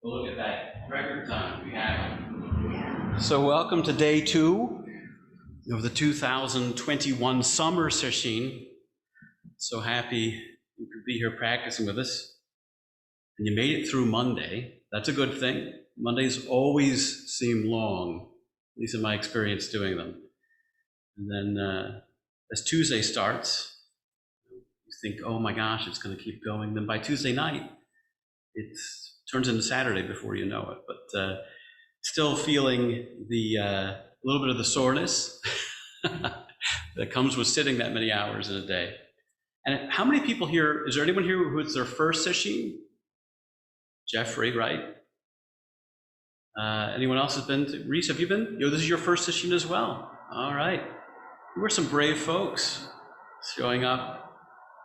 Well, look at that record time we have. So welcome to day 2 of the 2021 summer Sesshin. So happy you could be here practicing with us. And you made it through Monday. That's a good thing. Mondays always seem long, at least in my experience doing them. And then as Tuesday starts, you think, oh my gosh, it's going to keep going. Then by Tuesday night, it turns into Saturday before you know it. But still feeling the little bit of the soreness that comes with sitting that many hours in a day. And how many people here, is there anyone here who it's their first Sesshin? Jeffrey, right? Anyone else has been to? Reese, have you been? This is your first Sesshin as well. All right. You were some brave folks showing up,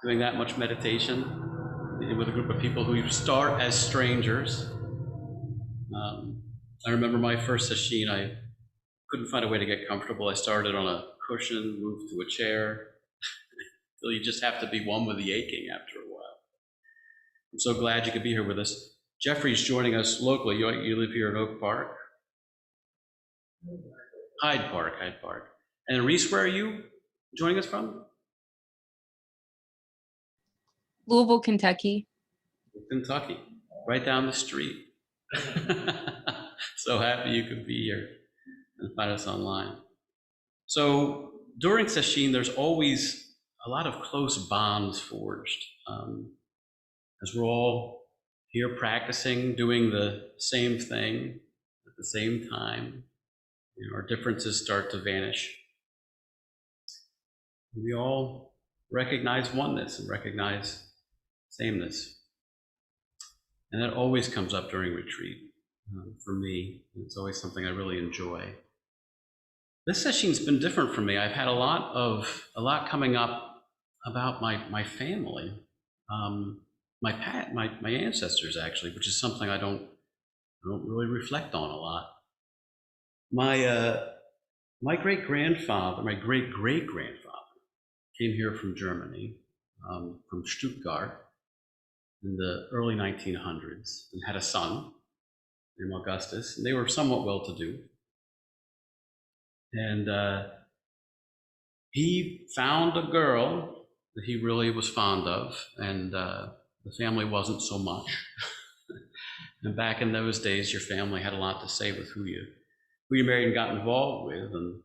doing that much meditation with a group of people who start as strangers. I remember my first Sesshin, I couldn't find a way to get comfortable. I started on a cushion, moved to a chair. So you just have to be one with the aching after a while. I'm so glad you could be here with us. Jeffrey's joining us locally. You live here in Oak Park? Hyde Park. And Reese, where are you joining us from? Louisville, Kentucky. Kentucky, right down the street. So happy you could be here and find us online. So during Sesshin, there's always a lot of close bonds forged. As we're all here practicing, doing the same thing at the same time, our differences start to vanish. We all recognize oneness and recognize sameness. And that always comes up during retreat for me. It's always something I really enjoy. This Sesshin's been different for me. I've had a lot coming up about my family, my ancestors actually, which is something I don't really reflect on a lot. My great-great-grandfather came here from Germany, from Stuttgart in the early 1900s, and had a son named Augustus, and they were somewhat well-to-do. And he found a girl that he really was fond of, and the family wasn't so much. And back in those days, your family had a lot to say with who you married and got involved with. And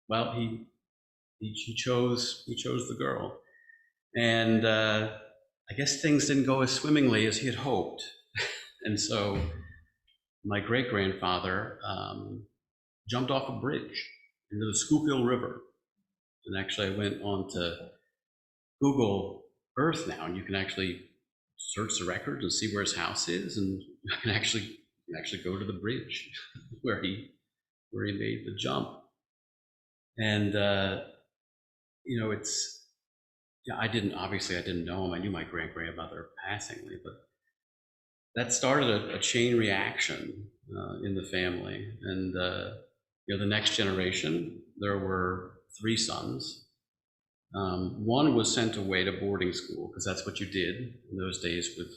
well, he chose the girl, and I guess things didn't go as swimmingly as he had hoped. And so my great-grandfather jumped off a bridge into the Schuylkill River. And actually I went on to Google Earth now, and you can actually search the records and see where his house is, and you can actually go to the bridge where he made the jump. And I didn't know him. I knew my great-grandmother passingly, but that started a chain reaction in the family. And the next generation, there were 3 sons. One was sent away to boarding school, because that's what you did in those days with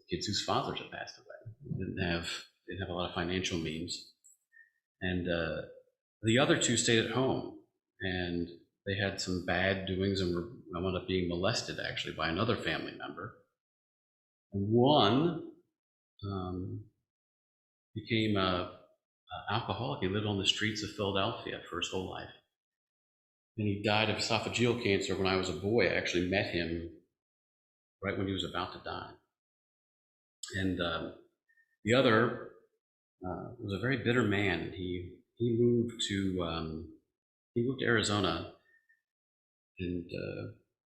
kids whose fathers had passed away. They didn't have a lot of financial means. And the other 2 stayed at home, and they had some bad doings and wound up being molested actually by another family member. And one became an alcoholic. He lived on the streets of Philadelphia for his whole life. And he died of esophageal cancer when I was a boy. I actually met him right when he was about to die. And the other was a very bitter man. He moved to Arizona and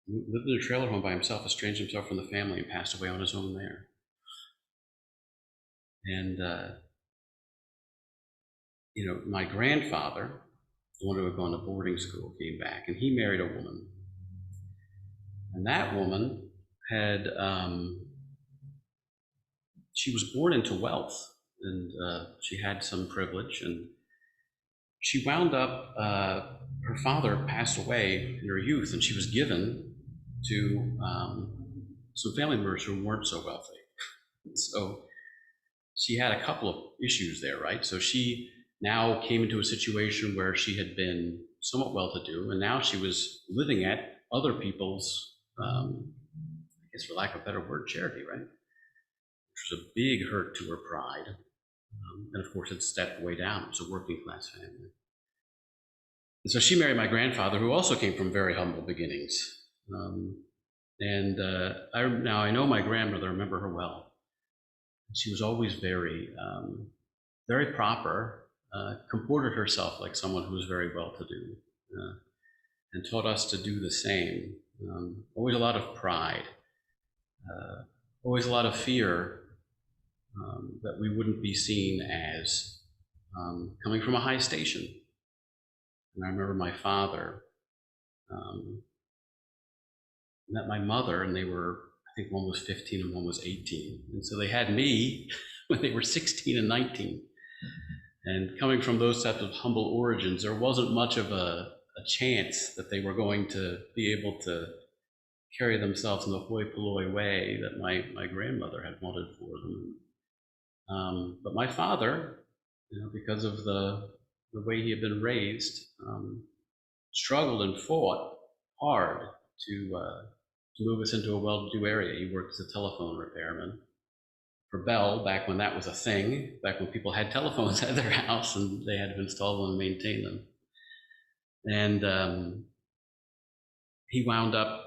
lived in a trailer home by himself, estranged himself from the family, and passed away on his own there. And my grandfather, the one who had gone to boarding school, came back, and he married a woman. And that woman had she was born into wealth, and she had some privilege, and she wound up, her father passed away in her youth, and she was given to some family members who weren't so wealthy. So she had a couple of issues there, right? So she now came into a situation where she had been somewhat well-to-do, and now she was living at other people's, I guess for lack of a better word, charity, right? Which was a big hurt to her pride. And of course, it stepped way down. It was a working class family. And so she married my grandfather, who also came from very humble beginnings. Now I know my grandmother, I remember her well. She was always very proper, comported herself like someone who was very well to do, uh, and taught us to do the same. Always a lot of pride, uh, always a lot of fear that we wouldn't be seen as coming from a high station. And I remember my father um, met my mother, and they were, I think one was 15 and one was 18. And so they had me when they were 16 and 19. And coming from those types of humble origins, there wasn't much of a chance that they were going to be able to carry themselves in the hoi polloi way that my grandmother had wanted for them. But my father, because of the way he had been raised, struggled and fought hard to move us into a well-to-do area. He worked as a telephone repairman for Bell back when that was a thing, back when people had telephones at their house and they had to install them and maintain them. And he wound up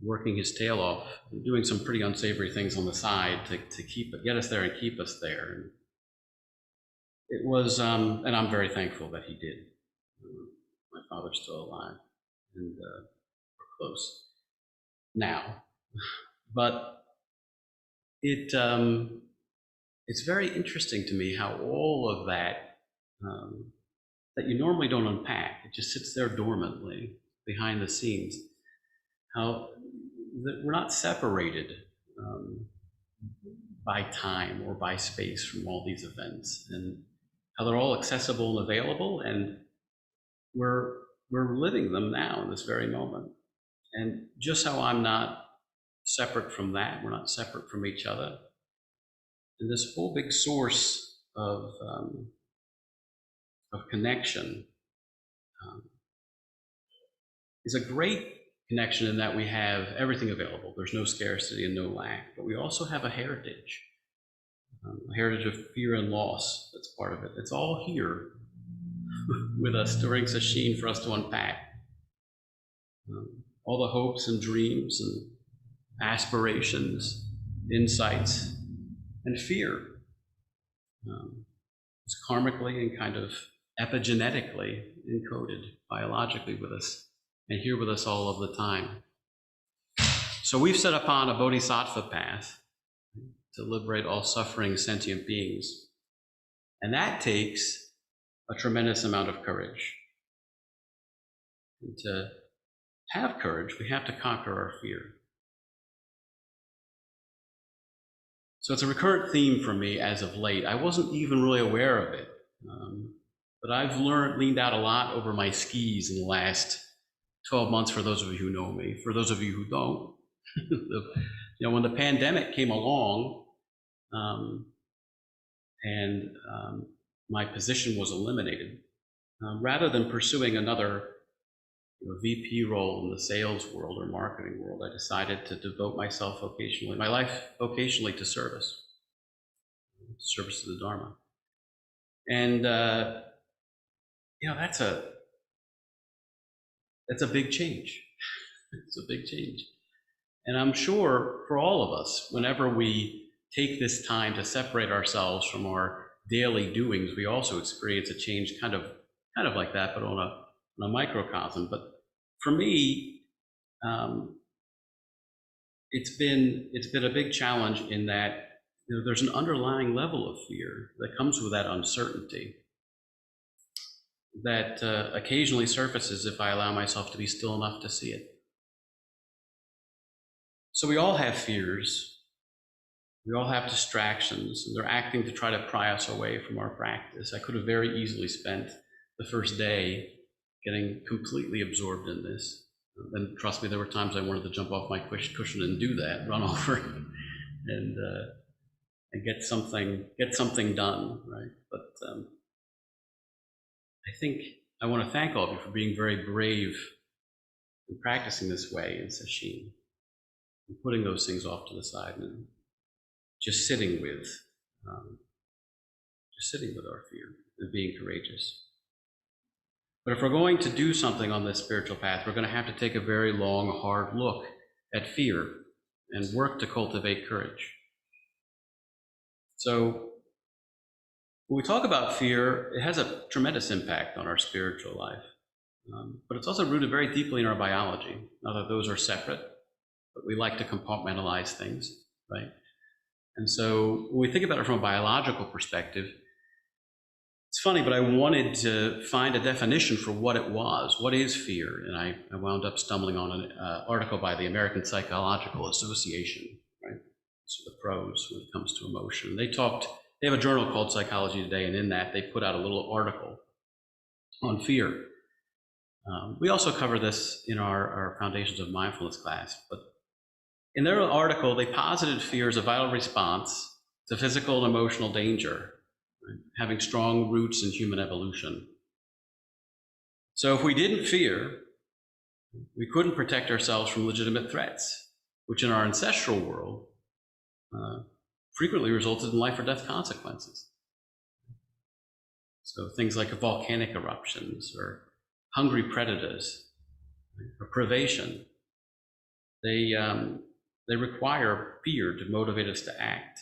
working his tail off, doing some pretty unsavory things on the side to get us there and keep us there. And it was, and I'm very thankful that he did. My father's still alive, and we're close now. But it's very interesting to me how all of that that you normally don't unpack, it just sits there dormantly behind the scenes. How that we're not separated um, by time or by space from all these events, and how they're all accessible and available, and we're we're living them now in this very moment. And just how I'm not separate from that, we're not separate from each other. And this whole big source of connection um, is a great connection in that we have everything available. There's no scarcity and no lack, but we also have a heritage of fear and loss that's part of it. It's all here with us during Sesshin for us to unpack. All the hopes and dreams and aspirations, insights, and fear. It's karmically and kind of epigenetically encoded biologically with us and here with us all of the time. So we've set upon a bodhisattva path to liberate all suffering sentient beings. And that takes a tremendous amount of courage. And to have courage, we have to conquer our fear. So it's a recurrent theme for me as of late. I wasn't even really aware of it. But I've leaned out a lot over my skis in the last 12 months for those of you who know me. For those of you who don't, when the pandemic came along and my position was eliminated, rather than pursuing another VP role in the sales world or marketing world, I decided to devote my life vocationally to service to the Dharma. And that's a big change. It's a big change. And I'm sure for all of us, whenever we take this time to separate ourselves from our daily doings, we also experience a change kind of like that, but on a microcosm. But for me, it's been a big challenge in that there's an underlying level of fear that comes with that uncertainty that occasionally surfaces if I allow myself to be still enough to see it. So we all have fears. We all have distractions, and they're acting to try to pry us away from our practice. I could have very easily spent the first day getting completely absorbed in this. And trust me, there were times I wanted to jump off my cushion and do that, run over and and get something done, right? But I think I want to thank all of you for being very brave in practicing this way in Sesshin, and putting those things off to the side and just sitting with, um, our fear and being courageous. But if we're going to do something on this spiritual path, we're going to have to take a very long, hard look at fear and work to cultivate courage. So when we talk about fear, it has a tremendous impact on our spiritual life. But it's also rooted very deeply in our biology. Not that those are separate, but we like to compartmentalize things, right? And so when we think about it from a biological perspective, it's funny, but I wanted to find a definition for what it was. What is fear? And I wound up stumbling on an article by the American Psychological Association, right? So the pros when it comes to emotion. They have a journal called Psychology Today, and in that they put out a little article on fear. We also cover this in our Foundations of Mindfulness class, but in their article, they posited fear as a vital response to physical and emotional danger, right? Having strong roots in human evolution. So if we didn't fear, we couldn't protect ourselves from legitimate threats, which in our ancestral world frequently resulted in life or death consequences. So things like volcanic eruptions or hungry predators or privation, they require fear to motivate us to act,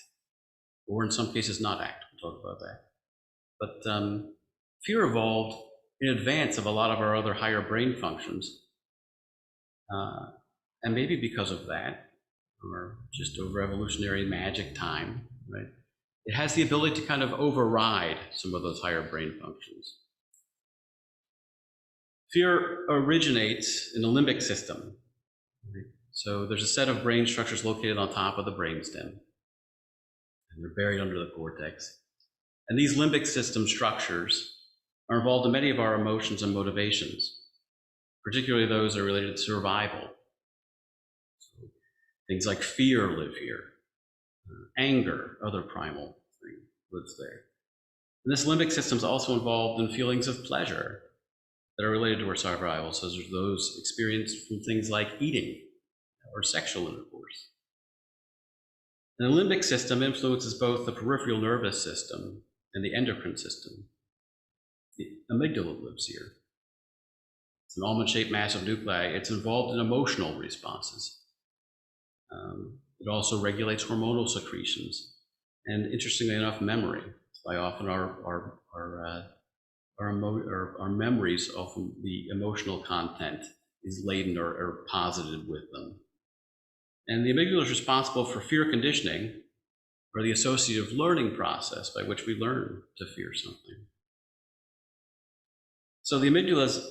or in some cases not act. We'll talk about that. But fear evolved in advance of a lot of our other higher brain functions. And maybe because of that, or just over evolutionary magic time, right? It has the ability to kind of override some of those higher brain functions. Fear originates in the limbic system. Right? So there's a set of brain structures located on top of the brainstem, and they're buried under the cortex. And these limbic system structures are involved in many of our emotions and motivations, particularly those that are related to survival. So things like fear live here, anger, other primal thing, lives there. And this limbic system is also involved in feelings of pleasure that are related to our survival, so there's those experienced from things like eating or sexual intercourse. And the limbic system influences both the peripheral nervous system and the endocrine system. The amygdala lives here. It's an almond-shaped mass of nuclei. It's involved in emotional responses. It also regulates hormonal secretions, and interestingly enough, memory. By often our memories, often the emotional content is laden or posited with them. And the amygdala is responsible for fear conditioning, or the associative learning process by which we learn to fear something. So the amygdala is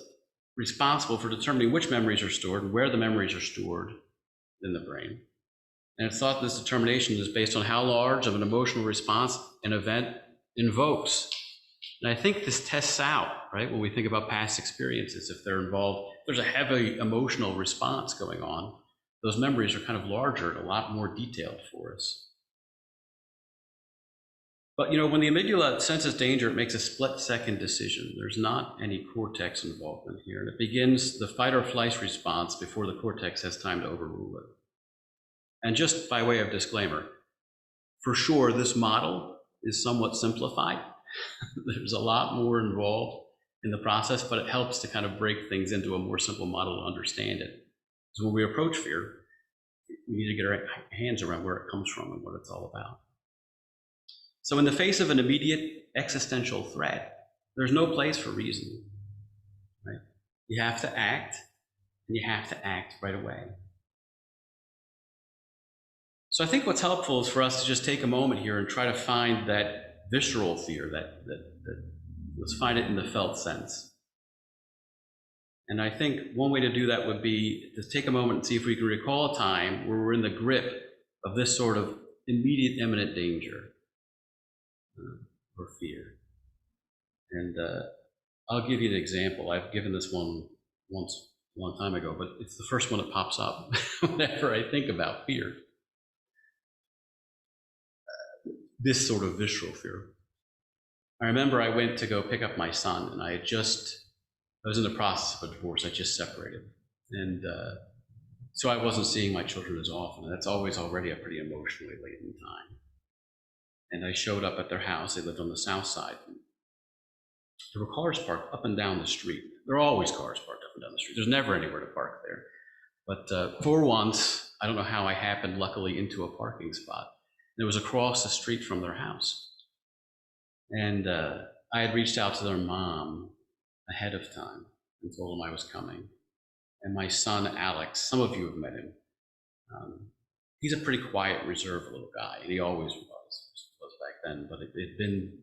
responsible for determining which memories are stored and where the memories are stored in the brain. And it's thought this determination is based on how large of an emotional response an event invokes. And I think this tests out, right, when we think about past experiences, if they're involved, if there's a heavy emotional response going on, those memories are kind of larger and a lot more detailed for us. But when the amygdala senses danger, it makes a split-second decision. There's not any cortex involvement here, and it begins the fight or flight response before the cortex has time to overrule it. And just by way of disclaimer, for sure, this model is somewhat simplified. There's a lot more involved in the process, but it helps to kind of break things into a more simple model to understand it. So when we approach fear, we need to get our hands around where it comes from and what it's all about. So in the face of an immediate existential threat, there's no place for reason, right? You have to act, and you have to act right away. So I think what's helpful is for us to just take a moment here and try to find that visceral fear, that let's find it in the felt sense. And I think one way to do that would be to take a moment and see if we can recall a time where we're in the grip of this sort of immediate, imminent danger or fear. And I'll give you an example. I've given this one once a long time ago, but it's the first one that pops up whenever I think about fear. this sort of visceral fear. I remember I went to go pick up my son, and I was in the process of a divorce. I just separated. And so I wasn't seeing my children as often. And that's always already a pretty emotionally laden time. And I showed up at their house. They lived on the south side. There were cars parked up and down the street. There are always cars parked up and down the street. There's never anywhere to park there. But for once, I don't know how I happened, luckily, into a parking spot. And it was across the street from their house. And I had reached out to their mom ahead of time and told them I was coming. And my son, Alex, some of you have met him. He's a pretty quiet, reserved little guy, and he always was back then, but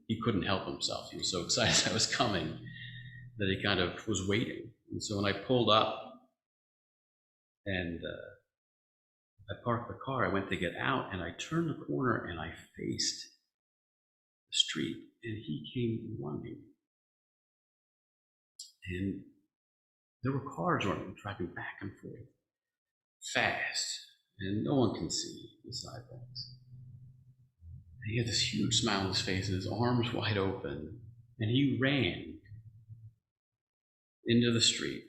he couldn't help himself. He was so excited I was coming that he kind of was waiting. And so when I pulled up and I parked the car, I went to get out, and I turned the corner and I faced the street, and he came running. And there were cars driving back and forth fast, and no one can see the sidewalks. And he had this huge smile on his face, his arms wide open, and he ran into the street.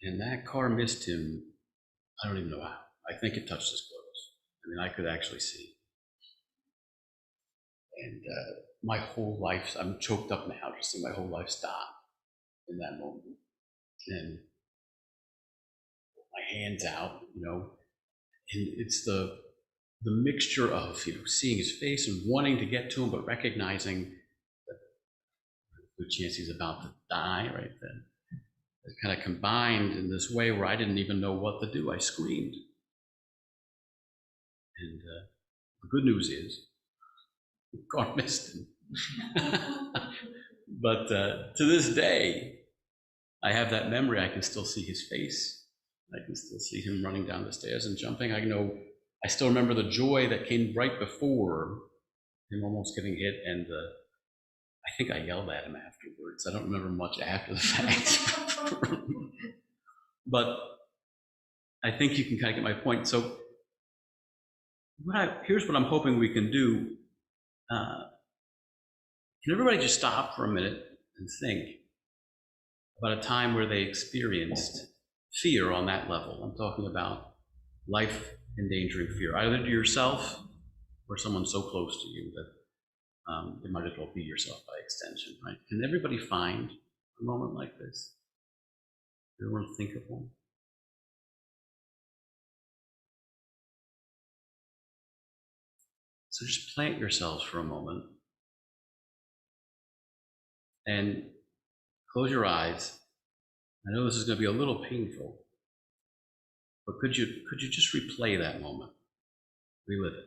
And that car missed him. I don't even know how. I think it touched his clothes. I mean, I could actually see. And my whole life, I'm choked up now, just seeing my whole life stop in that moment. And my hands out, and it's the mixture of seeing his face and wanting to get to him, but recognizing that the chance he's about to die right then. It kind of combined in this way where I didn't even know what to do. I screamed. And the good news is, God missed him. But to this day, I have that memory. I can still see his face. I can still see him running down the stairs and jumping. I still remember the joy that came right before him almost getting hit, and I think I yelled at him afterwards. I don't remember much after the fact. But I think you can kind of get my point. So here's what I'm hoping we can do. Can everybody just stop for a minute and think about a time where they experienced fear on that level? I'm talking about life-endangering fear, either to yourself or someone so close to you that it might as well be yourself by extension, right? Can everybody find a moment like this? Everyone think of one? So just plant yourselves for a moment and close your eyes. I know this is going to be a little painful, but could you just replay that moment, relive it?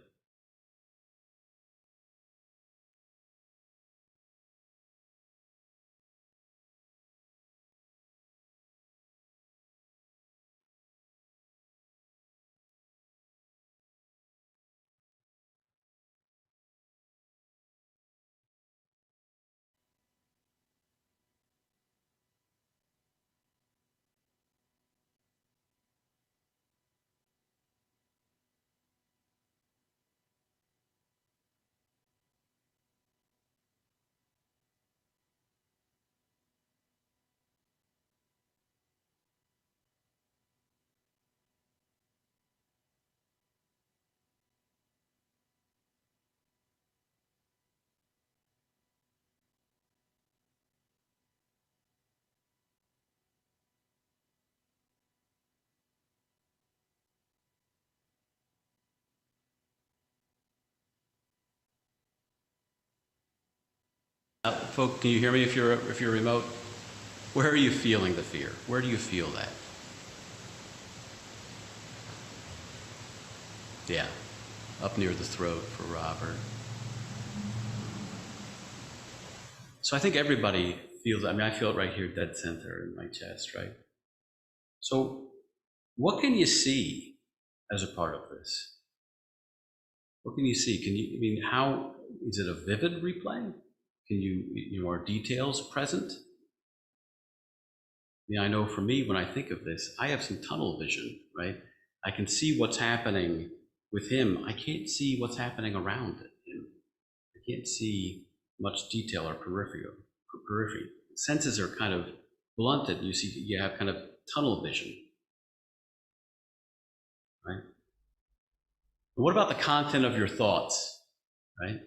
Folk, can you hear me if you're remote? Where are you feeling the fear? Where do you feel that? Yeah, up near the throat for Robert. So I think everybody feels, I feel it right here, dead center in my chest, right? So what can you see as a part of this? What can you see? How, is it a vivid replay? Are details present? I know for me, when I think of this, I have some tunnel vision, right? I can see what's happening with him. I can't see what's happening around him. can't see much detail or periphery. Senses are kind of blunted. You have kind of tunnel vision, right? But what about the content of your thoughts, right?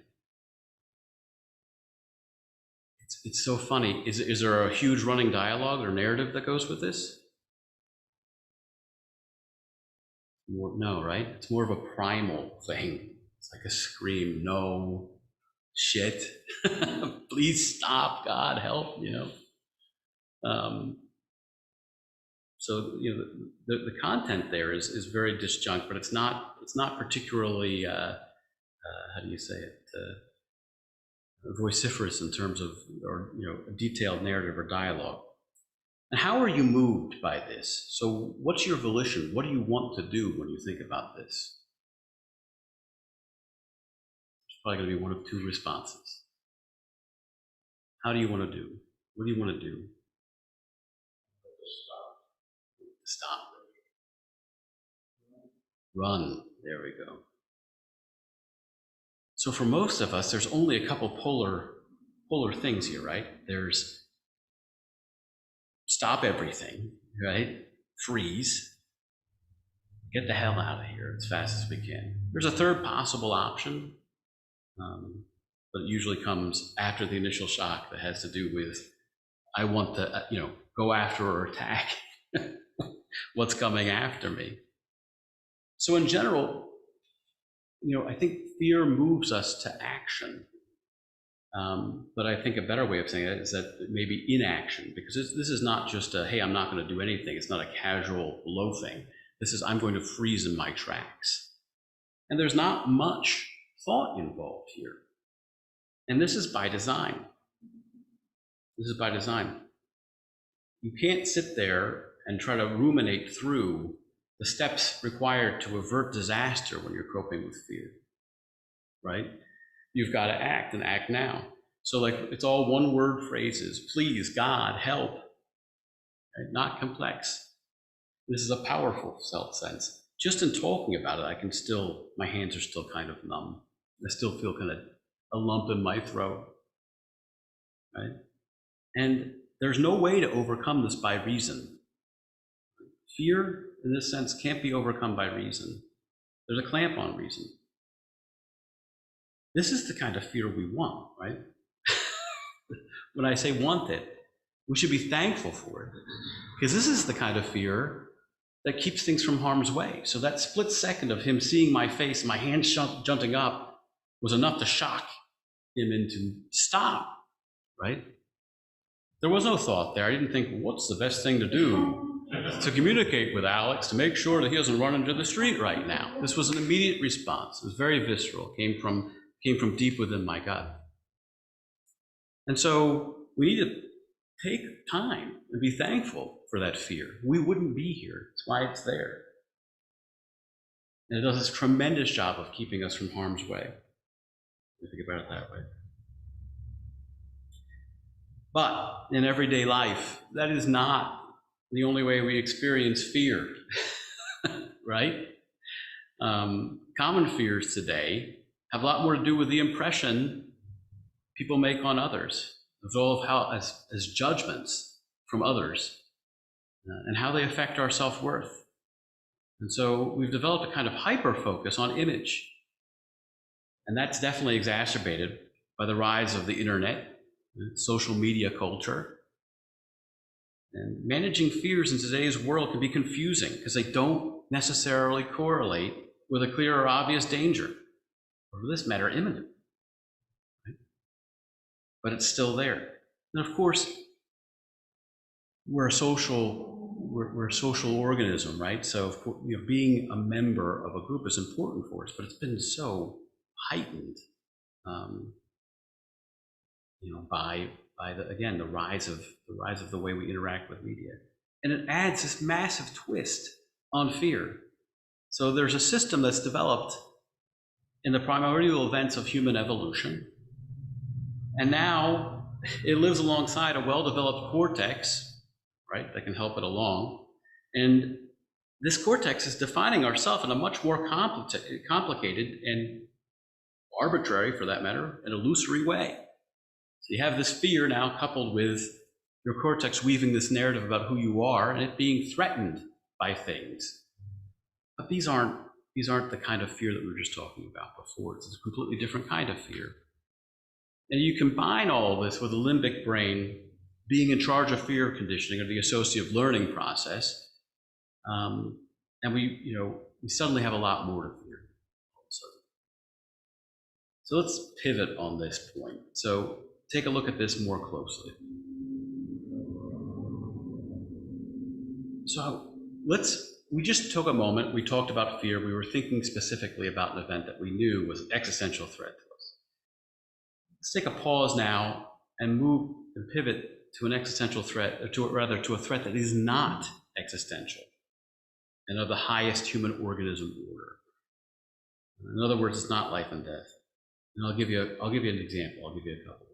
It's so funny. Is there a huge running dialogue or narrative that goes with this? No, right? It's more of a primal thing. It's like a scream, no, shit, please stop, God help, Um, so the content there is very disjunct, but it's not particularly how do you say it, vociferous in terms of, or a detailed narrative or dialogue. And how are you moved by this? So what's your volition? What do you want to do when you think about this? It's probably going to be one of two responses. How do you want to do? What do you want to do? Stop. Run. There we go. So for most of us, there's only a couple polar things here, right? There's stop everything, right? Freeze. Get the hell out of here as fast as we can. There's a third possible option, but it usually comes after the initial shock that has to do with, I want to, go after or attack what's coming after me. So in general, I think fear moves us to action. But I think a better way of saying it is that maybe inaction, because this is not just a, hey, I'm not going to do anything. It's not a casual loathing. This is, I'm going to freeze in my tracks. And there's not much thought involved here. And this is by design. This is by design. You can't sit there and try to ruminate through the steps required to avert disaster when you're coping with fear, right? You've got to act and act now. So like it's all one word phrases, please, God, help, right? Not complex. This is a powerful self-sense. Just in talking about it, my hands are still kind of numb. I still feel kind of a lump in my throat, right? And there's no way to overcome this by reason. Fear, in this sense, can't be overcome by reason. There's a clamp on reason. This is the kind of fear we want, right? When I say want it, we should be thankful for it, because this is the kind of fear that keeps things from harm's way. So that split second of him seeing my face, my hands jumping up, was enough to shock him into stop, right? There was no thought there. I didn't think, what's the best thing to do to communicate with Alex to make sure that he doesn't run into the street right now. This was an immediate response. It was very visceral. It came from deep within my gut. And so we need to take time and be thankful for that fear. We wouldn't be here. That's why it's there. And it does this tremendous job of keeping us from harm's way. We think about it that way. But in everyday life, that is not the only way we experience fear, right? Common fears today have a lot more to do with the impression people make on others, as well as judgments from others, and how they affect our self-worth. And so we've developed a kind of hyper-focus on image. And that's definitely exacerbated by the rise of the internet, social media culture. And managing fears in today's world can be confusing because they don't necessarily correlate with a clear or obvious danger, or for this matter, imminent. Right? But it's still there. And of course, we're a social organism, right? So being a member of a group is important for us, but it's been so heightened, by the rise of the way we interact with media, and it adds this massive twist on fear. So there's a system that's developed in the primordial events of human evolution, and now it lives alongside a well-developed cortex, right, that can help it along. And this cortex is defining ourselves in a much more complicated and arbitrary for that matter, an illusory way. So you have this fear now coupled with your cortex weaving this narrative about who you are and it being threatened by things. But these aren't the kind of fear that we were just talking about before. It's a completely different kind of fear. And you combine all of this with the limbic brain being in charge of fear conditioning or the associative learning process, and we suddenly have a lot more to fear. So let's pivot on this point. So take a look at this more closely. So we just took a moment, we talked about fear, we were thinking specifically about an event that we knew was an existential threat to us. Let's take a pause now and move and pivot to an existential threat, or to a threat that is not existential and of the highest human organism order. In other words, it's not life and death. And I'll give you an example. I'll give you a couple.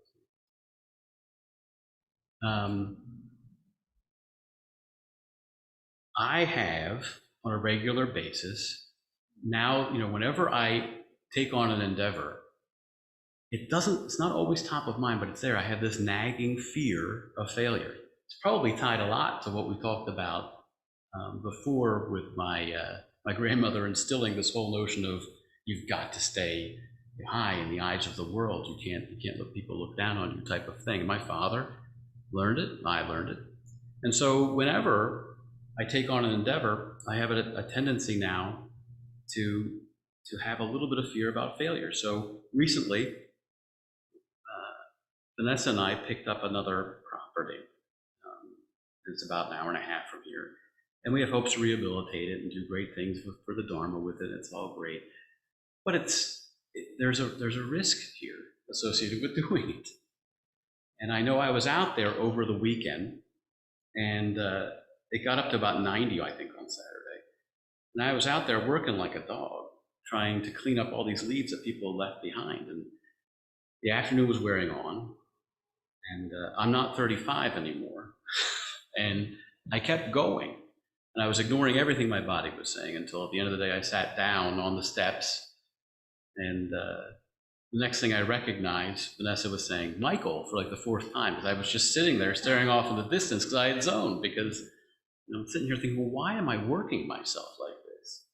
I have on a regular basis now, whenever I take on an endeavor, it's not always top of mind, but it's there. I have this nagging fear of failure. It's probably tied a lot to what we talked about before with my grandmother instilling this whole notion of you've got to stay high in the eyes of the world. You can't let people look down on you type of thing. My father learned it. I learned it. And so whenever I take on an endeavor, I have a tendency now to have a little bit of fear about failure. So recently, Vanessa and I picked up another property. It's about an hour and a half from here. And we have hopes to rehabilitate it and do great things for the Dharma with it. It's all great. But there's a risk here associated with doing it. And I know I was out there over the weekend, and it got up to about 90, I think, on Saturday. And I was out there working like a dog, trying to clean up all these leaves that people left behind. And the afternoon was wearing on, and I'm not 35 anymore. And I kept going, and I was ignoring everything my body was saying until at the end of the day I sat down on the steps, and the next thing I recognized, Vanessa was saying Michael for like the fourth time, because I was just sitting there staring off in the distance because I had zoned, because I'm sitting here thinking, well, why am I working myself like this?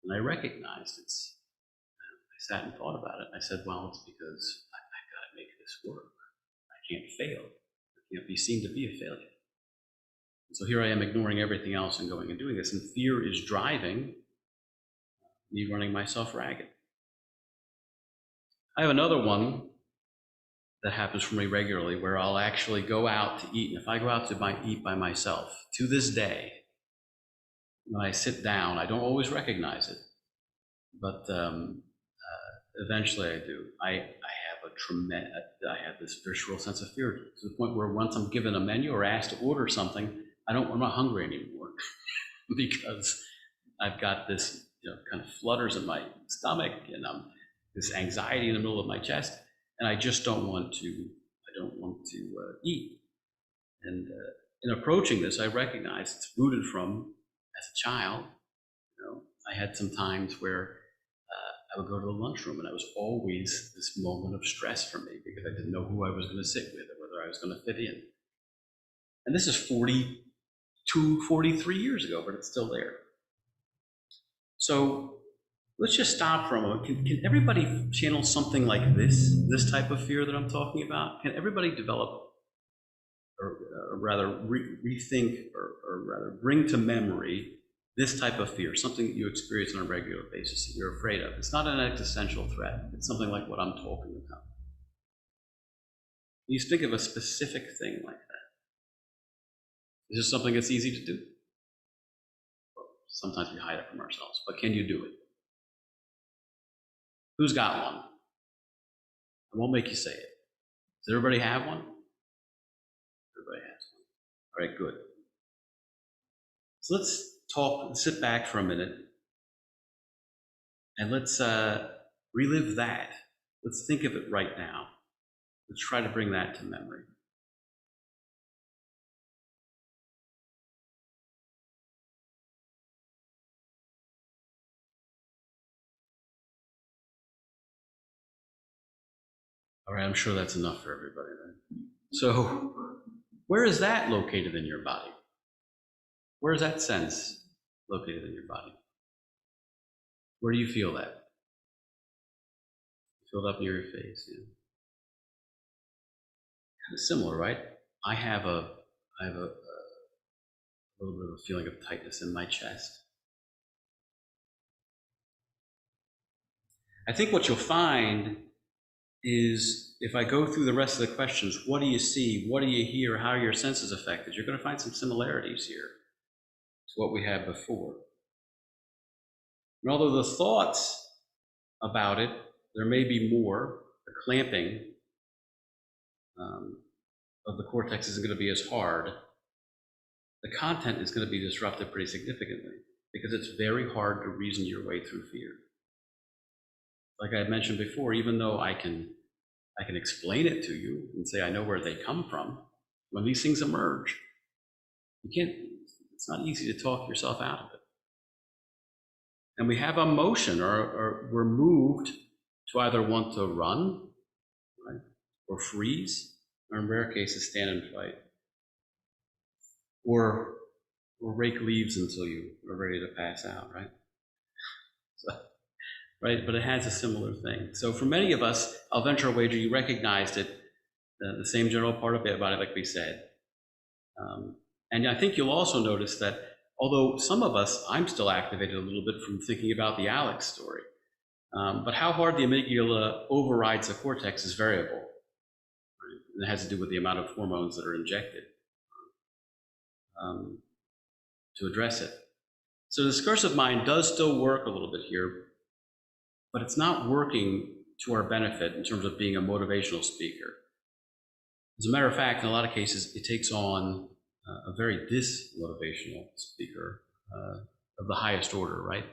And I recognized I sat and thought about it. I said, well, it's because I've got to make this work. I can't fail. I can't be seen to be a failure. So here I am ignoring everything else and going and doing this, and fear is driving me running myself ragged. I have another one that happens for me regularly where I'll actually go out to eat, and if I go out to eat by myself, to this day, when I sit down, I don't always recognize it, but eventually I do. I have this visceral sense of fear to the point where once I'm given a menu or asked to order something, I'm not hungry anymore because I've got this kind of flutters in my stomach, and this anxiety in the middle of my chest, and I just don't want to eat. And in approaching this, I recognize it's rooted from as a child. I had some times where I would go to the lunchroom, and it was always this moment of stress for me because I didn't know who I was going to sit with or whether I was going to fit in. And this is 42, 43 years ago, but it's still there. So let's just stop for a moment. Can everybody channel something like this type of fear that I'm talking about? Can everybody develop, or rather rethink, or rather bring to memory this type of fear, something that you experience on a regular basis that you're afraid of? It's not an existential threat. It's something like what I'm talking about. You think of a specific thing like that. Is this something that's easy to do? Well, sometimes we hide it from ourselves, but can you do it? Who's got one? I won't make you say it. Does everybody have one? Everybody has one. All right, good. So let's sit back for a minute, and let's relive that. Let's think of it right now. Let's try to bring that to memory. All right, I'm sure that's enough for everybody then. So, where is that located in your body? Where is that sense located in your body? Where do you feel that? Feel it up near your face. Yeah. Kind of similar, right? I have a little bit of a feeling of tightness in my chest. I think what you'll find is if I go through the rest of the questions, what do you see? What do you hear? How are your senses affected? You're going to find some similarities here to what we had before. And although the thoughts about it, there may be more, the clamping of the cortex isn't going to be as hard. The content is going to be disrupted pretty significantly because it's very hard to reason your way through fear. Like I had mentioned before, even though I can explain it to you and say I know where they come from, when these things emerge, you can't, it's not easy to talk yourself out of it. And we have emotion, or we're moved to either want to run, right, or freeze, or in rare cases stand and fight, or rake leaves until you are ready to pass out, right? So, right, but it has a similar thing. So for many of us, I'll venture a wager you recognized it, the same general part of it about it, like we said. And I think you'll also notice that although some of us, I'm still activated a little bit from thinking about the Alex story, but how hard the amygdala overrides the cortex is variable. Right? And it has to do with the amount of hormones that are injected to address it. So the discursive mind does still work a little bit here, but it's not working to our benefit in terms of being a motivational speaker. As a matter of fact, in a lot of cases, it takes on a very dismotivational speaker of the highest order, right?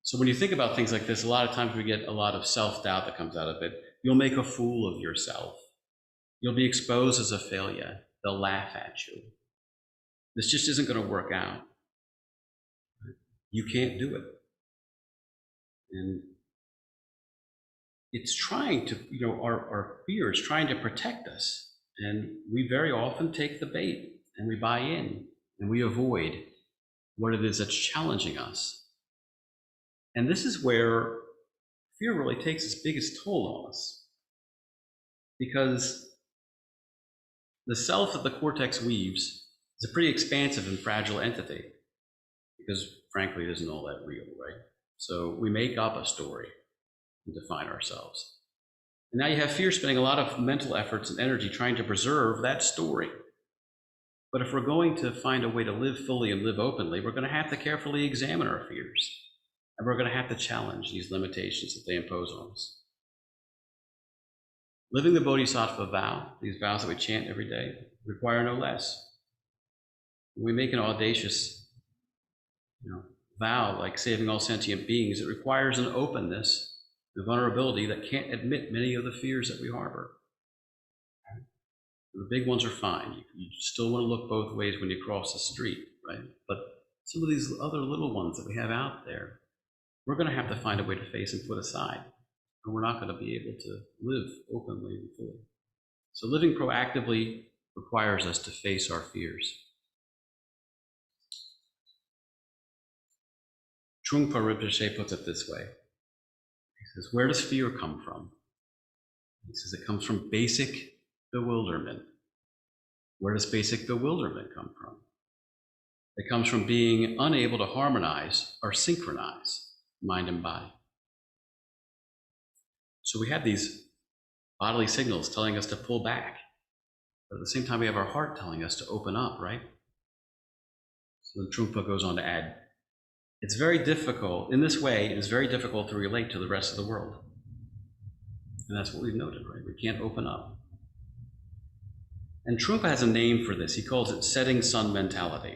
So when you think about things like this, a lot of times we get a lot of self-doubt that comes out of it. You'll make a fool of yourself. You'll be exposed as a failure. They'll laugh at you. This just isn't going to work out. You can't do it. And it's trying to, our fear is trying to protect us. And we very often take the bait and we buy in and we avoid what it is that's challenging us. And this is where fear really takes its biggest toll on us. Because the self that the cortex weaves is a pretty expansive and fragile entity. Because frankly, it isn't all that real, right? So we make up a story and define ourselves. And now you have fear spending a lot of mental efforts and energy trying to preserve that story. But if we're going to find a way to live fully and live openly, we're going to have to carefully examine our fears. And we're going to have to challenge these limitations that they impose on us. Living the Bodhisattva vow, these vows that we chant every day, require no less. When we make an audacious vow like saving all sentient beings, it requires an openness and vulnerability that can't admit many of the fears that we harbor. The big ones are fine. You still want to look both ways when you cross the street, right? But some of these other little ones that we have out there, we're going to have to find a way to face and put aside. And we're not going to be able to live openly and fully. So living proactively requires us to face our fears. Trungpa Rinpoche puts it this way. He says, where does fear come from? He says it comes from basic bewilderment. Where does basic bewilderment come from? It comes from being unable to harmonize or synchronize mind and body. So we have these bodily signals telling us to pull back, but at the same time we have our heart telling us to open up, right? So Trungpa goes on to add, it's very difficult, in this way, it is very difficult to relate to the rest of the world. And that's what we've noted, right? We can't open up. And Trungpa has a name for this. He calls it setting sun mentality.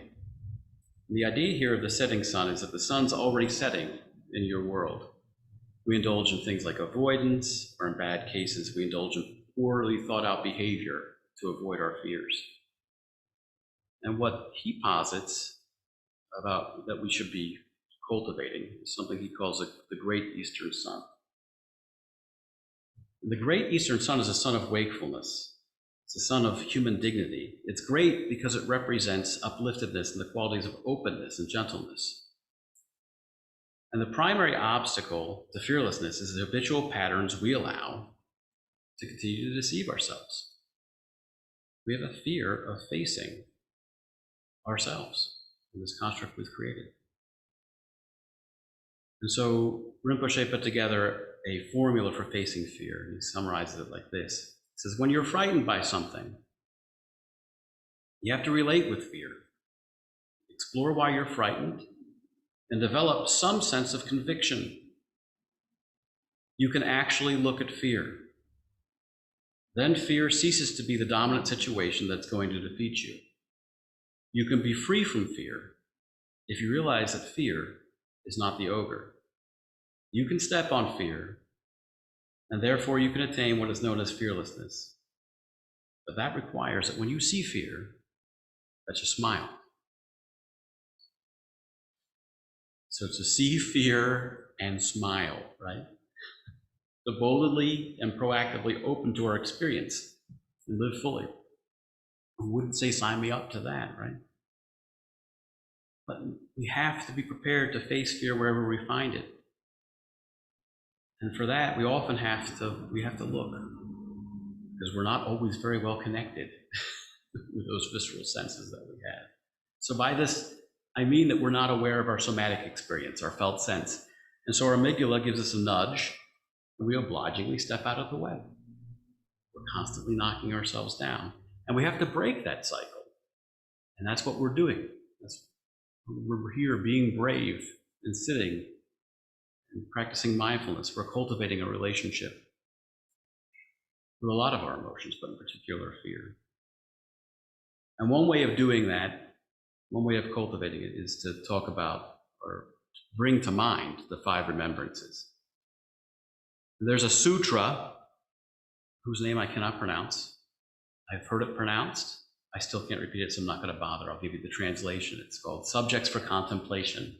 And the idea here of the setting sun is that the sun's already setting in your world. We indulge in things like avoidance, or in bad cases, we indulge in poorly thought out behavior to avoid our fears. And what he posits about that we should be cultivating is something he calls the Great Eastern Sun. The great Eastern sun is a sun of wakefulness. It's a sun of human dignity. It's great because it represents upliftedness and the qualities of openness and gentleness. And the primary obstacle to fearlessness is the habitual patterns we allow to continue to deceive ourselves. We have a fear of facing ourselves in this construct we've created. And so Rinpoche put together a formula for facing fear. He summarizes it like this. He says, when you're frightened by something, you have to relate with fear. Explore why you're frightened and develop some sense of conviction. You can actually look at fear. Then fear ceases to be the dominant situation that's going to defeat you. You can be free from fear if you realize that fear is not the ogre. You can step on fear, and therefore you can attain what is known as fearlessness. But that requires that when you see fear, that you smile. So to see fear and smile, right? To boldly and proactively open to our experience and live fully. Who wouldn't say, sign me up to that, right? But we have to be prepared to face fear wherever we find it. And for that, we often have to look, because we're not always very well connected with those visceral senses that we have. So by this, I mean that we're not aware of our somatic experience, our felt sense. And so our amygdala gives us a nudge, and we obligingly step out of the way. We're constantly knocking ourselves down. And we have to break that cycle. And that's what we're doing. We're here being brave and sitting and practicing mindfulness. We're cultivating a relationship with a lot of our emotions, but in particular fear. And one way of doing that, one way of cultivating it, is to talk about or bring to mind the 5 remembrances. There's a sutra whose name I cannot pronounce. I've heard it pronounced. I still can't repeat it, so I'm not going to bother. I'll give you the translation. It's called Subjects for Contemplation.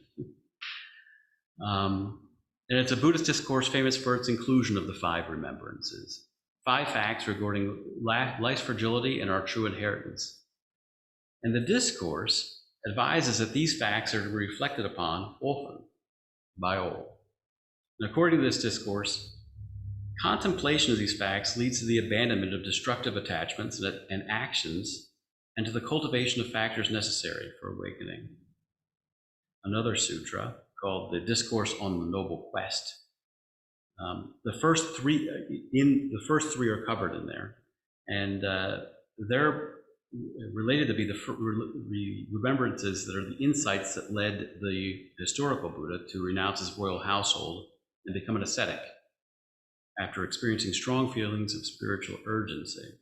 And it's a Buddhist discourse famous for its inclusion of the 5 remembrances. 5 facts regarding life's fragility and our true inheritance. And the discourse advises that these facts are to be reflected upon often by all. And according to this discourse, contemplation of these facts leads to the abandonment of destructive attachments and actions, and to the cultivation of factors necessary for awakening. Another sutra, called the Discourse on the Noble Quest. The first 3 are covered in there, and they're related to be the remembrances that are the insights that led the historical Buddha to renounce his royal household and become an ascetic after experiencing strong feelings of spiritual urgency.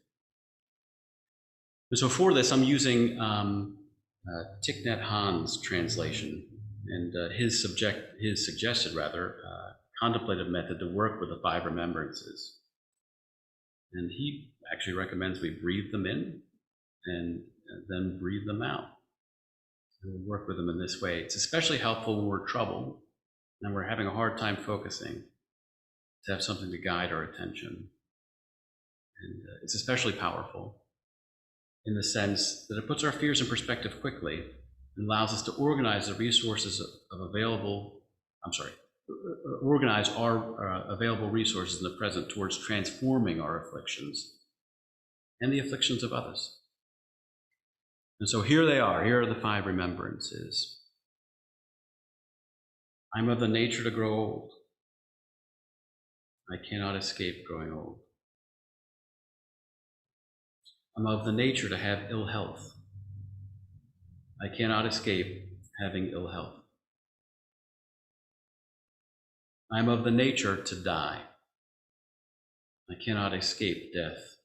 And so for this, I'm using Thich Nhat Hanh's translation and his suggested contemplative method to work with the 5 remembrances. And he actually recommends we breathe them in and then breathe them out. And we'll work with them in this way. It's especially helpful when we're troubled and we're having a hard time focusing, to have something to guide our attention. And it's especially powerful in the sense that it puts our fears in perspective quickly and allows us to organize the resources organize our available resources in the present towards transforming our afflictions and the afflictions of others. And so here they are. Here are the 5 remembrances. I'm of the nature to grow old. I cannot escape growing old. I'm of the nature to have ill health. I cannot escape having ill health. I'm of the nature to die. I cannot escape death.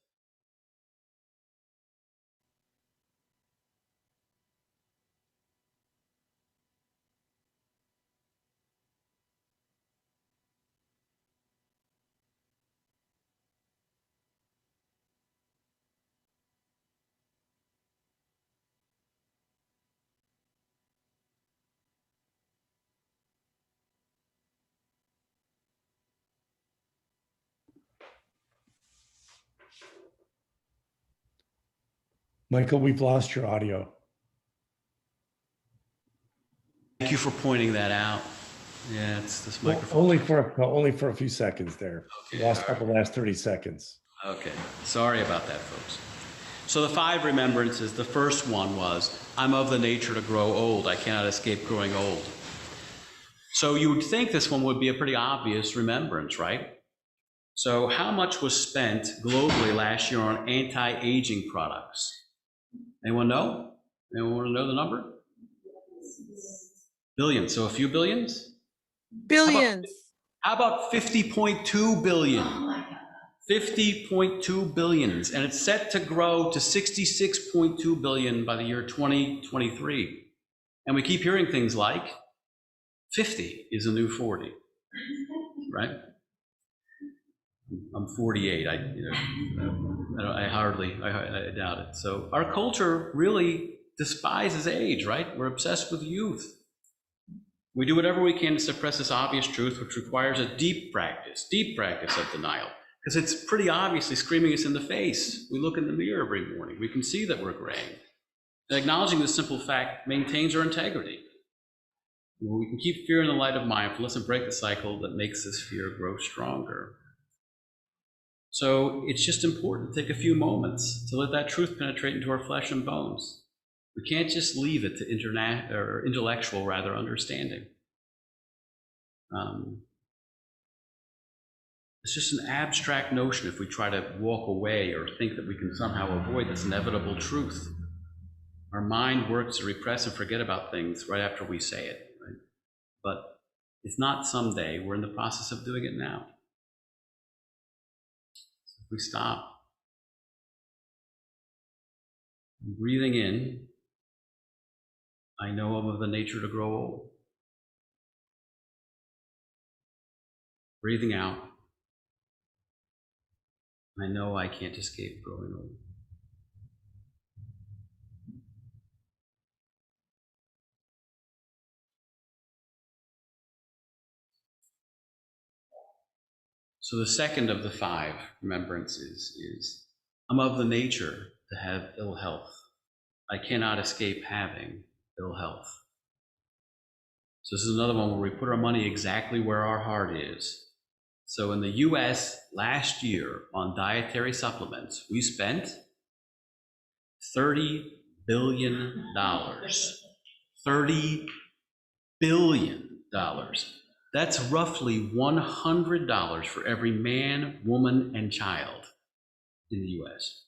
Michael, we've lost your audio. Thank you for pointing that out. Yeah, it's this microphone. Only for a few seconds there. Okay, Lost all up the last 30 seconds. Okay, sorry about that, folks. So the 5 remembrances, the first one was, I'm of the nature to grow old. I cannot escape growing old. So you would think this one would be a pretty obvious remembrance, right? So how much was spent globally last year on anti-aging products? Anyone know? Anyone want to know the number? Billions. So a few billions? Billions. How about 50.2 billion? 50.2 billions, and it's set to grow to 66.2 billion by the year 2023. And we keep hearing things like 50 is a new 40, right? I'm 48. I doubt it. So our culture really despises age, right? We're obsessed with youth. We do whatever we can to suppress this obvious truth, which requires a deep practice of denial. Because it's pretty obviously screaming us in the face. We look in the mirror every morning. We can see that we're graying. And acknowledging this simple fact maintains our integrity. We can keep fear in the light of mindfulness and break the cycle that makes this fear grow stronger. So it's just important to take a few moments to let that truth penetrate into our flesh and bones. We can't just leave it to intellectual understanding. It's just an abstract notion if we try to walk away or think that we can somehow avoid this inevitable truth. Our mind works to repress and forget about things right after we say it, right? But it's not someday. We're in the process of doing it now. So if we stop, breathing in, I know I'm of the nature to grow old. Breathing out, I know I can't escape growing old. So the second of the 5 remembrances is, I'm of the nature to have ill health. I cannot escape having ill health. So this is another one where we put our money exactly where our heart is. So in the US last year on dietary supplements, we spent $30 billion. $30 billion. That's roughly $100 for every man, woman, and child in the US.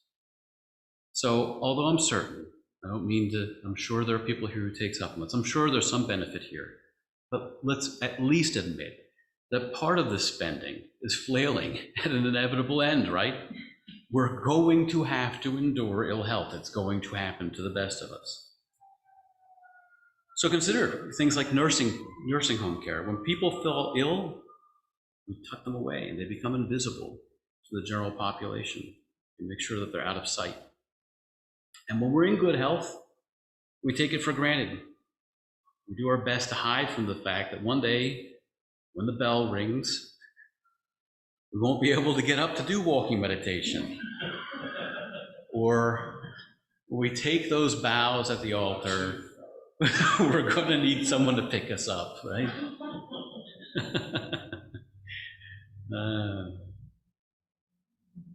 So although I'm certain, I'm sure there are people here who take supplements. I'm sure there's some benefit here. But let's at least admit that part of this spending is flailing at an inevitable end, right? We're going to have to endure ill health. It's going to happen to the best of us. So consider things like nursing home care. When people fall ill, we tuck them away and they become invisible to the general population. We make sure that they're out of sight. And when we're in good health, we take it for granted. We do our best to hide from the fact that one day, when the bell rings, we won't be able to get up to do walking meditation. Or we take those bows at the altar, we're going to need someone to pick us up, right?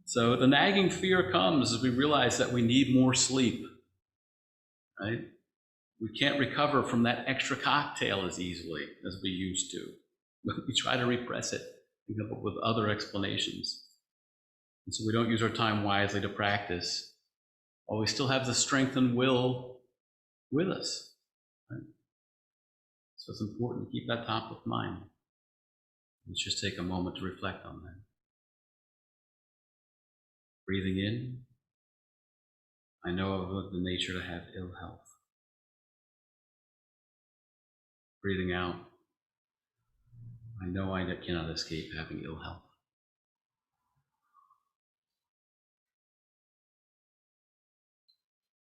So the nagging fear comes as we realize that we need more sleep, right? We can't recover from that extra cocktail as easily as we used to. We try to repress it and come up with other explanations. And so we don't use our time wisely to practice, while we still have the strength and will with us. Right? So it's important to keep that top of mind. Let's just take a moment to reflect on that. Breathing in, I know of the nature to have ill health. Breathing out, I know I cannot escape having ill health.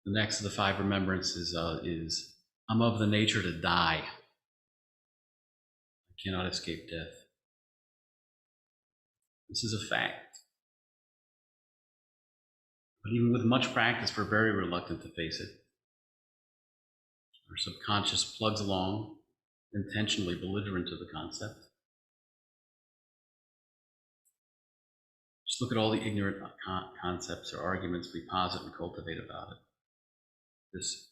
The next of the 5 remembrances is, I'm of the nature to die. I cannot escape death. This is a fact. But even with much practice, we're very reluctant to face it. Our subconscious plugs along, intentionally belligerent to the concept. Just look at all the ignorant concepts or arguments we posit and cultivate about it. There's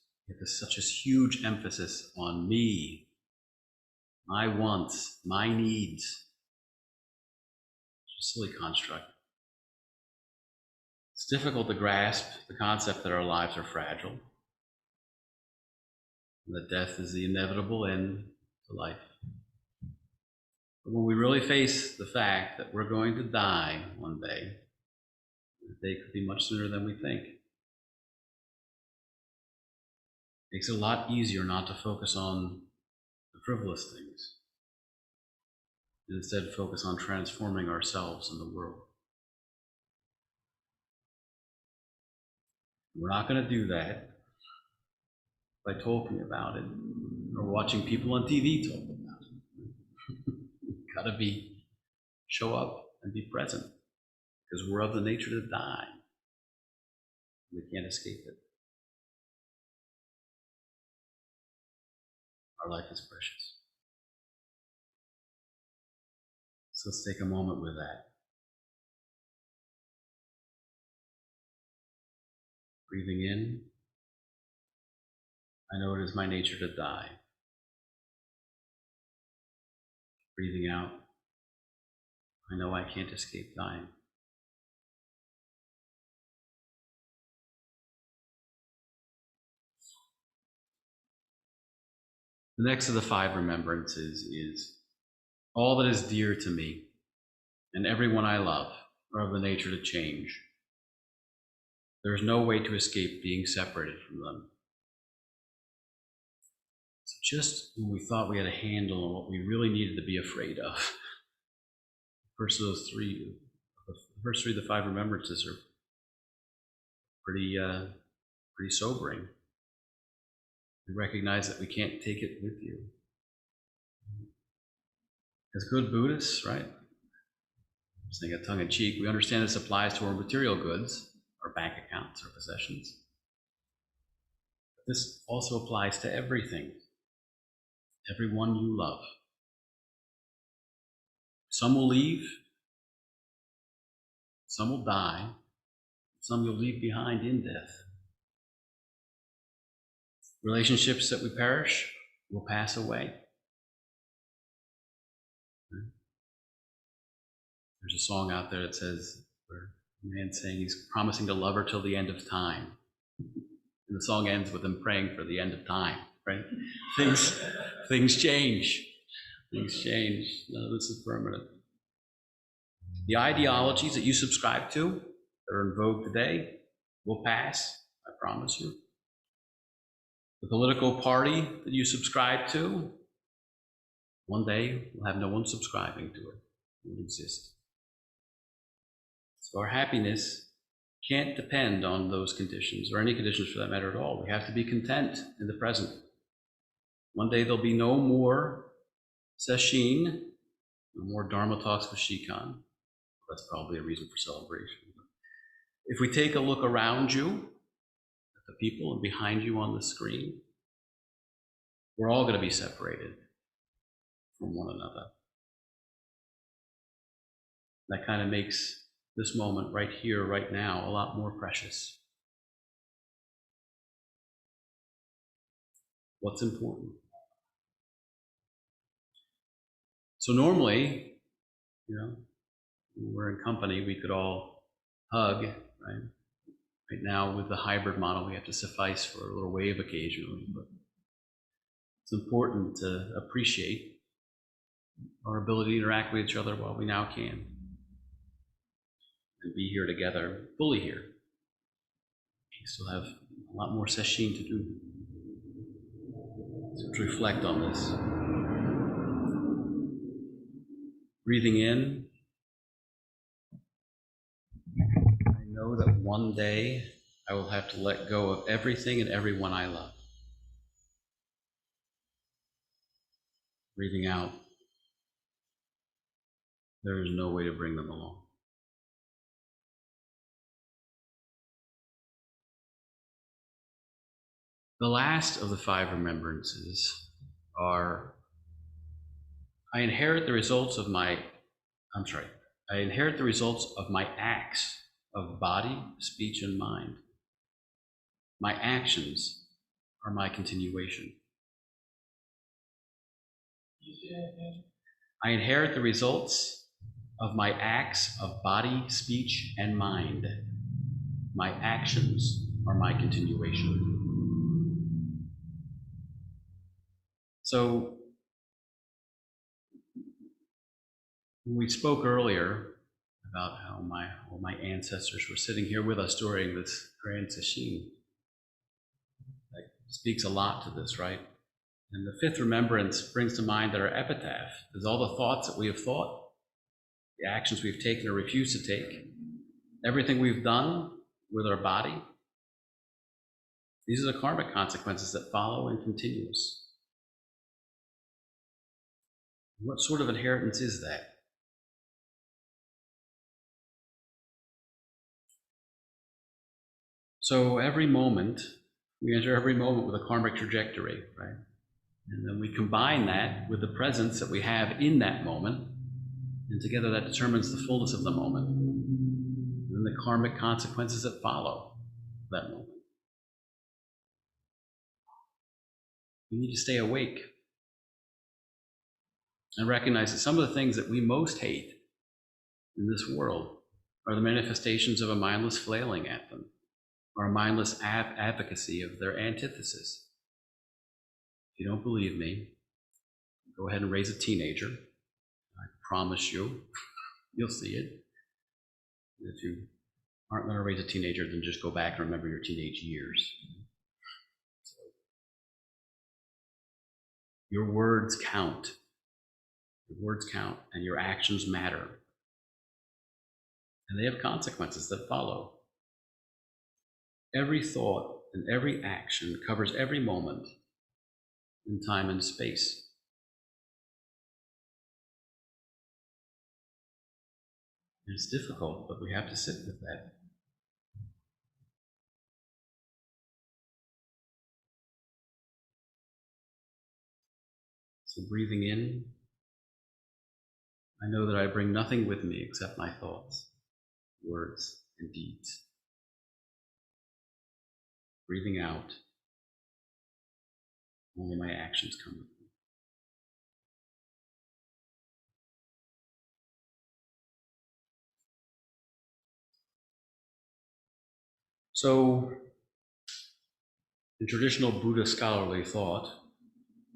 such a huge emphasis on me, my wants, my needs. It's a silly construct. It's difficult to grasp the concept that our lives are fragile, and that death is the inevitable end to life. But when we really face the fact that we're going to die one day, the day could be much sooner than we think. It makes it a lot easier not to focus on the frivolous things, and instead focus on transforming ourselves and the world. We're not going to do that by talking about it or watching people on TV talk about it. We've got to show up and be present, because we're of the nature to die. We can't escape it. Our life is precious. So let's take a moment with that. Breathing in, I know it is my nature to die. Breathing out, I know I can't escape dying. The next of the 5 remembrances is all that is dear to me and everyone I love are of the nature to change. There is no way to escape being separated from them. So just when we thought we had a handle on what we really needed to be afraid of, the first of the 5 remembrances are pretty sobering. We recognize that we can't take it with you. As good Buddhists, right? I'm saying it tongue in cheek, we understand this applies to our material goods, our bank accounts, our possessions. But this also applies to everything, everyone you love. Some will leave, some will die, some you'll leave behind in death. Relationships that we perish will pass away. There's a song out there that says, where a man's saying he's promising to love her till the end of time. And the song ends with him praying for the end of time, right? Things change. Things change. None of this is permanent. The ideologies that you subscribe to, that are in vogue today, will pass, I promise you. The political party that you subscribe to, one day will have no one subscribing to it. It won't exist. So our happiness can't depend on those conditions, or any conditions for that matter at all. We have to be content in the present. One day there'll be no more Sesshin, no more Dharma talks with Shikan. That's probably a reason for celebration. If we take a look around you, at the people and behind you on the screen, we're all going to be separated from one another. That kind of makes this moment right here, right now, a lot more precious. What's important? So normally, when we're in company, we could all hug, right? Right now, with the hybrid model, we have to suffice for a little wave occasionally, but it's important to appreciate our ability to interact with each other while we now can, and be here together, fully here. We still have a lot more Sesshin to do. So let's reflect on this. Breathing in, I know that one day I will have to let go of everything and everyone I love. Breathing out, there is no way to bring them along. The last of the 5 remembrances are, I inherit the results of my acts of body, speech, and mind. My actions are my continuation. I inherit the results of my acts of body, speech, and mind. My actions are my continuation. So, we spoke earlier about how all my ancestors were sitting here with us during this grand Sesshin. That speaks a lot to this, right? And the 5th remembrance brings to mind that our epitaph is all the thoughts that we have thought, the actions we've taken or refused to take, everything we've done with our body. These are the karmic consequences that follow and continue us. What sort of inheritance is that? So every moment, we enter every moment with a karmic trajectory, right? And then we combine that with the presence that we have in that moment, and together that determines the fullness of the moment, and the karmic consequences that follow that moment. We need to stay awake and recognize that some of the things that we most hate in this world are the manifestations of a mindless flailing at them, or a mindless advocacy of their antithesis. If you don't believe me, go ahead and raise a teenager. I promise you, you'll see it. If you aren't going to raise a teenager, then just go back and remember your teenage years. Your words count. Your words count, and your actions matter. And they have consequences that follow. Every thought and every action covers every moment in time and space. It's difficult, but we have to sit with that. So breathing in, I know that I bring nothing with me except my thoughts, words, and deeds. Breathing out, only my actions come with me. So, in traditional Buddhist scholarly thought,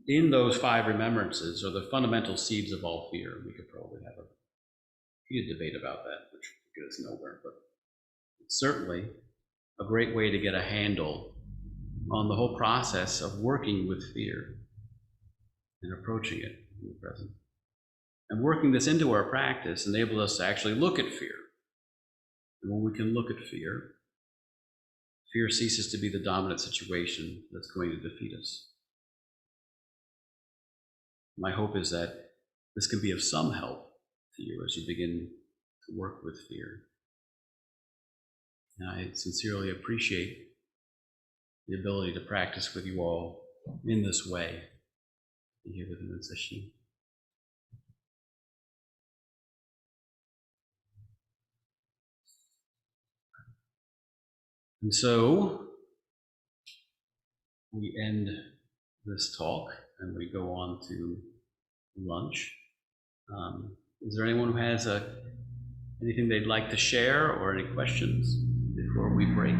in those 5 remembrances are the fundamental seeds of all fear. We could probably have a heated debate about that, which would get us nowhere, but it's certainly a great way to get a handle on the whole process of working with fear and approaching it in the present. And working this into our practice enables us to actually look at fear. And when we can look at fear, fear ceases to be the dominant situation that's going to defeat us. My hope is that this can be of some help to you as you begin to work with fear. And I sincerely appreciate the ability to practice with you all in this way, here with me in Sesshin. And so we end this talk and we go on to lunch. Is there anyone who has anything they'd like to share or any questions before we break?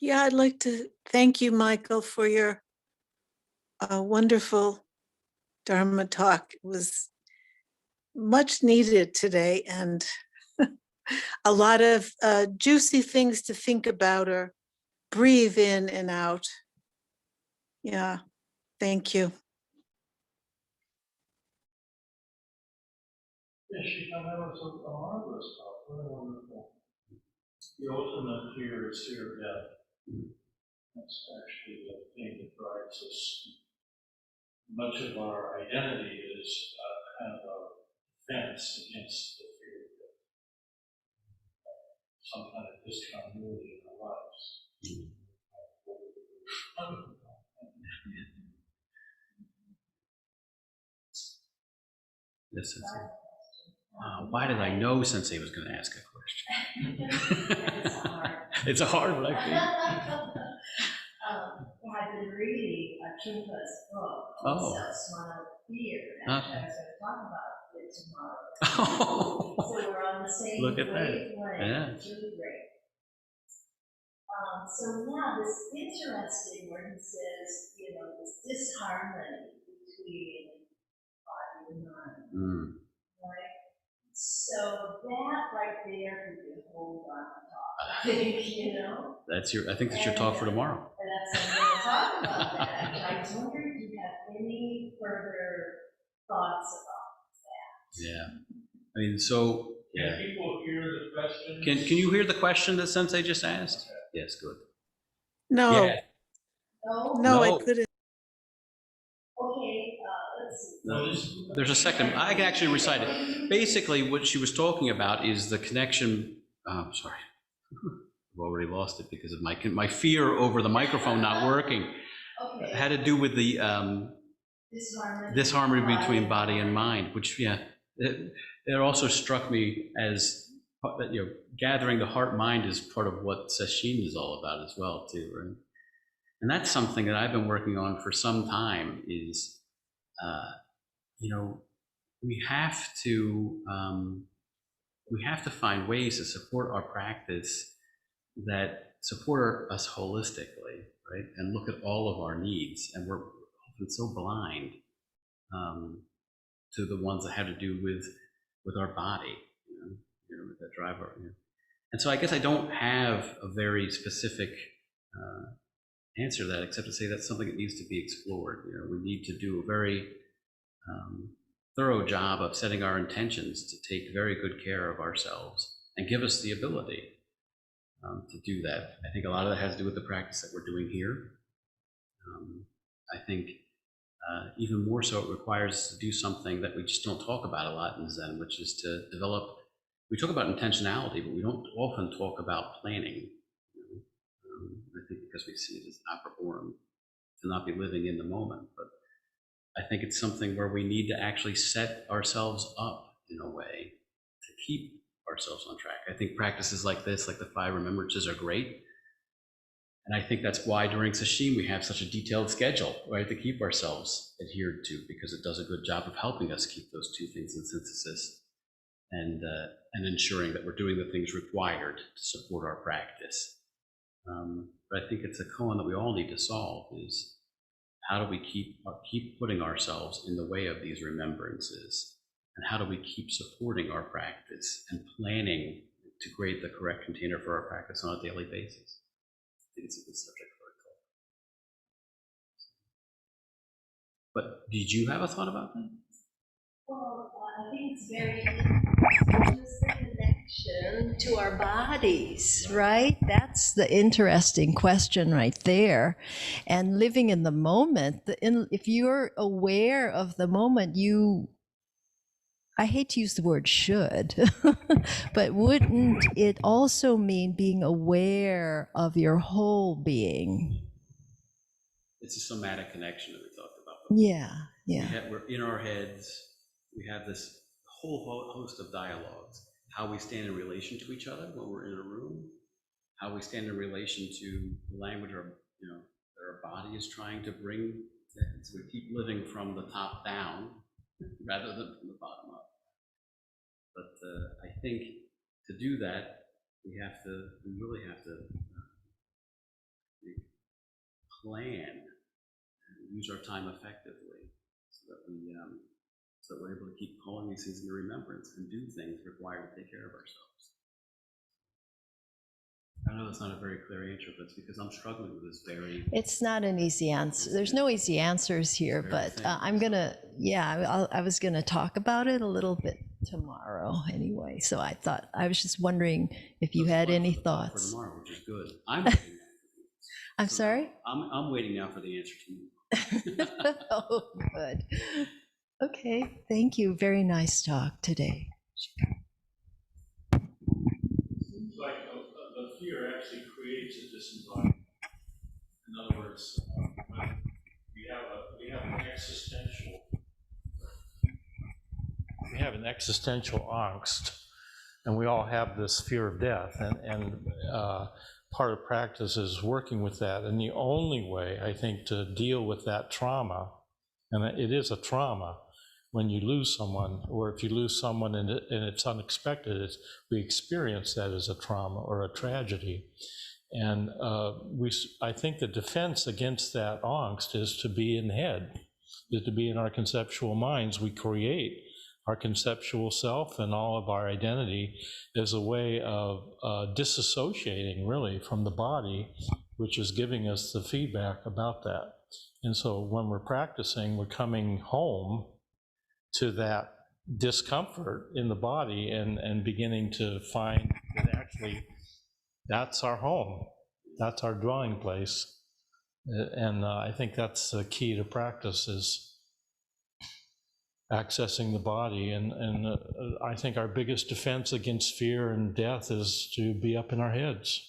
Yeah, I'd like to thank you, Michael, for your wonderful Dharma talk. It was much needed today, and a lot of juicy things to think about or breathe in and out. Yeah, thank you. Yeah, that was a marvelous talk, really wonderful. The ultimate fear is fear of death. That's actually the thing that drives us. Much of our identity is kind of a defense against the fear of death. some kind of discontinuity in our lives. Yes, Sensei. Why did I know Sensei was going to ask a question? It's a hard one, I think. I've been reading Trungpa's book, Smile of Fear, and I was going to talk about it tomorrow. So we're on the same Look at that. wavelength. Yeah. It's really great. So yeah, this interesting where he says, this disharmony between body and mind, right? So that right there could be a whole lot of talk, I think, I think that's your talk for tomorrow. And that's what I'm going to talk about that. I was wondering if you have any further thoughts about that. Yeah. I mean, so, yeah. Can people hear the question? Can you hear the question that Sensei just asked? Yes, good. No, Yeah. no, I No. couldn't. Okay, let's see. There's a second. I can actually recite it. Basically, what she was talking about is the connection. Sorry, I've already lost it because of my fear over the microphone not working. Okay. It had to do with the disharmony between body and mind, which it also struck me as that gathering the heart mind is part of what Sesshin is all about as well too, right? And that's something that I've been working on for some time. Is we have to find ways to support our practice that support us holistically, right? And look at all of our needs. And we're often so blind to the ones that have to do with our body, that drive our. And so I guess I don't have a very specific answer to that, except to say that's something that needs to be explored. We need to do a very thorough job of setting our intentions to take very good care of ourselves and give us the ability to do that. I think a lot of that has to do with the practice that we're doing here. I think even more so it requires us to do something that we just don't talk about a lot in Zen, which is to develop, we talk about intentionality, but we don't often talk about planning. I think because we see it as an opportunity to not be living in the moment, but I think it's something where we need to actually set ourselves up in a way to keep ourselves on track. I think practices like this, like the 5 remembrances, are great. And I think that's why during Sesshin we have such a detailed schedule, right, to keep ourselves adhered to, because it does a good job of helping us keep those two things in synthesis and ensuring that we're doing the things required to support our practice. But I think it's a koan that we all need to solve, is how do we keep putting ourselves in the way of these remembrances? And how do we keep supporting our practice and planning to create the correct container for our practice on a daily basis? I think it's a good subject for a talk. But did you have a thought about that? Well, I think it's very interesting, just the connection to our bodies, right? That's the interesting question right there. And living in the moment, if you're aware of the moment, I hate to use the word should, but wouldn't it also mean being aware of your whole being? It's a somatic connection that we talked about before. Yeah. We're in our heads. We have this whole host of dialogues. How we stand in relation to each other when we're in a room. How we stand in relation to the language that our body is trying to bring. So we keep living from the top down rather than from the bottom up. But I think to do that, we really have to plan and use our time effectively, so that we're able to keep calling these things into remembrance and do things required to take care of ourselves. I know that's not a very clear answer, but it's because I'm struggling with this very. It's not an easy answer. There's no easy answers here, but I was gonna talk about it a little bit tomorrow anyway. So I was just wondering if you had any thoughts. For tomorrow, which is good. I'm waiting now. I'm sorry? I'm waiting now for the answer tomorrow. Oh, good. Okay, thank you. Very nice talk today. Seems like actually creates a disenvironment. In other words, when we have an existential angst, and we all have this fear of death, and part of practice is working with that. And the only way, I think, to deal with that trauma, and it is a trauma when you lose someone, or if you lose someone and it's unexpected, we experience that as a trauma or a tragedy. And I think the defense against that angst is to be in the head, is to be in our conceptual minds. We create our conceptual self and all of our identity as a way of disassociating really from the body, which is giving us the feedback about that. And so when we're practicing, we're coming home to that discomfort in the body and beginning to find that actually that's our home, that's our dwelling place. And I think that's the key to practice, is accessing the body. And I think our biggest defense against fear and death is to be up in our heads.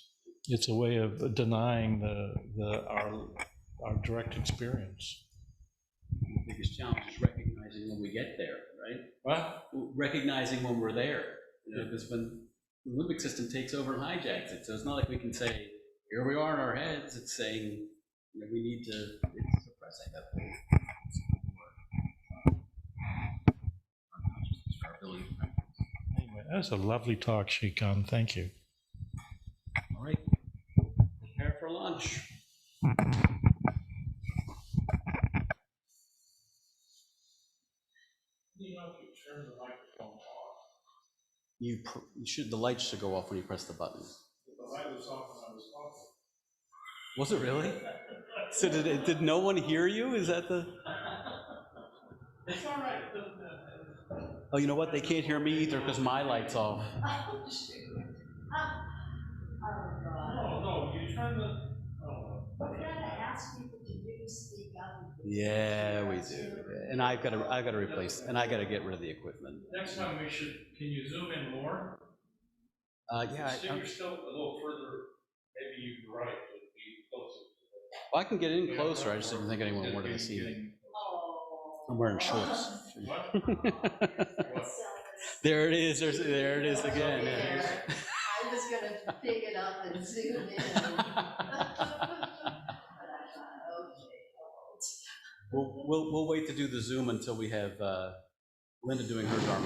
It's a way of denying our direct experience. The biggest challenge is recognizing when we get there, right? What? Recognizing when we're there. You know, because when the limbic system takes over and hijacks it, so it's not like we can say, here we are in our heads. It's saying, you know, we need to, it's suppressing that thing. Unconsciousness for our ability to practice. Anyway, that was a lovely talk, Shikhan. Thank you. All right, prepare for lunch. You know, if you turn the microphone off. You should, the light should go off when you press the button. The light was off when I was talking. Was it really? So did no one hear you? Is that the? It's all right. Oh, you know what? They can't hear me either because my light's off. No, you turn the. Oh. We gotta ask people to really speak up. Yeah, we do. And I've got to replace, and I got to get rid of the equipment. Next time we should. Can you zoom in more? Yeah. You're still a little further. Maybe you're right. It'd be closer. I can get in closer. I just didn't think anyone wanted to see me. I'm wearing shorts. There it is. There it is again. I was gonna pick it up and zoom in. But I thought, okay, I won't. We'll wait to do the Zoom until we have Linda doing her Dharma.